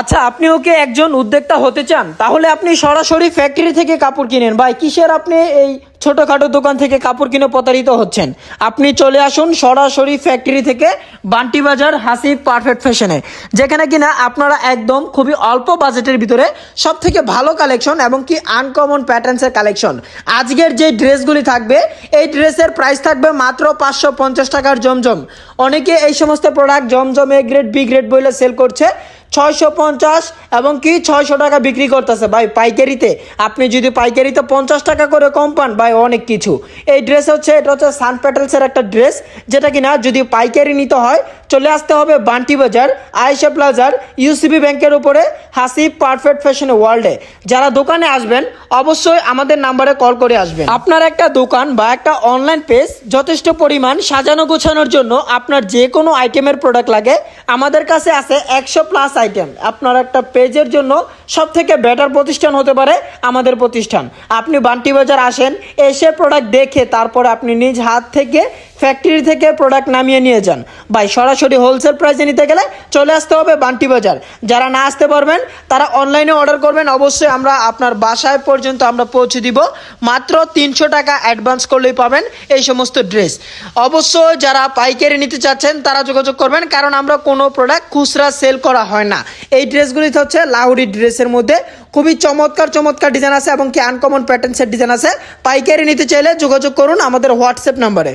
আচ্ছা, আপনি ওকে একজন উদ্যোক্তা হতে চান, তাহলে আপনি সরাসরি ফ্যাক্টরি থেকে কাপড় কিনেন। ভাই কিসের আপনি এই ছোটখাটো দোকান থেকে কাপড় কিনে প্রতারিত হচ্ছেন? আপনি চলে আসুন সরাসরি ফ্যাক্টরি থেকে, বান্টি বাজার হাসিব পারফেক্ট ফ্যাশনে, যেখানে কিনা আপনারা একদম খুবই অল্প বাজেটের ভিতরে সব থেকে ভালো কালেকশন এবং কি আনকমন প্যাটার্নসের কালেকশন। আজকের যে ড্রেসগুলি থাকবে, এই ড্রেসের প্রাইস থাকবে মাত্র 550 টাকার জমজম। অনেকে এই সমস্ত product Zamzam A grade B grade বলে সেল করছে 650 এবং কি 600 টাকা বিক্রি করতেছে। ভাই পাইকারিতে আপনি যদি পাইকারিতে 50 টাকা করে কম পান, ভাই অনেক কিছু। এই ড্রেস হচ্ছে, এটা হচ্ছে সান প্যাটেলসের একটা ড্রেস, যেটা কিনা যদি পাইকারি নিতে হয় চলে আসতে হবে বান্টি বাজার আয়েশা প্লাজার ইউসিবি ব্যাংকের উপরে হাসিব পারফেক্ট ফ্যাশন ওয়ার্ল্ডে। যারা দোকানে আসবেন অবশ্যই আমাদের নাম্বারে কল করে আসবেন। আপনার একটা দোকান বা একটা অনলাইন পেজ যথেষ্ট পরিমাণ সাজানো গোছানোর জন্য আপনার যে কোনো আইটেমের প্রোডাক্ট লাগে, আমাদের কাছে আছে 100+ আইটেম। আপনার একটা পেজের জন্য সব থেকে বেটার প্রতিষ্ঠান হতে পারে আমাদের প্রতিষ্ঠান। আপনি বান্টি বাজার আসেন, এসে প্রোডাক্ট দেখে তারপরে আপনি নিজ হাত থেকে ফ্যাক্টরি থেকে প্রোডাক্ট নামিয়ে নিয়ে যান। ভাই সরাসরি হোলসেল প্রাইসে নিতে গেলে চলে আসতে হবে বান্টি বাজার। যারা না আসতে পারবেন তারা অনলাইনে অর্ডার করবেন, অবশ্যই আমরা আপনার বাসায় পর্যন্ত আমরা পৌঁছে দিব। মাত্র 300 টাকা অ্যাডভান্স করলেই পাবেন এই সমস্ত ড্রেস। অবশ্যই যারা পাইকারি নিতে চাচ্ছেন তারা যোগাযোগ করবেন, কারণ আমরা কোনো প্রোডাক্ট খুচরা সেল করা হয় না। এই ড্রেসগুলিতে হচ্ছে লাউরি ড্রেসের মধ্যে খুবই চমৎকার চমৎকার ডিজাইন আছে এবং কি আনকমন প্যাটার্নসের ডিজাইন আছে। পাইকারি নিতে চাইলে যোগাযোগ করুন আমাদের হোয়াটসঅ্যাপ নাম্বারে।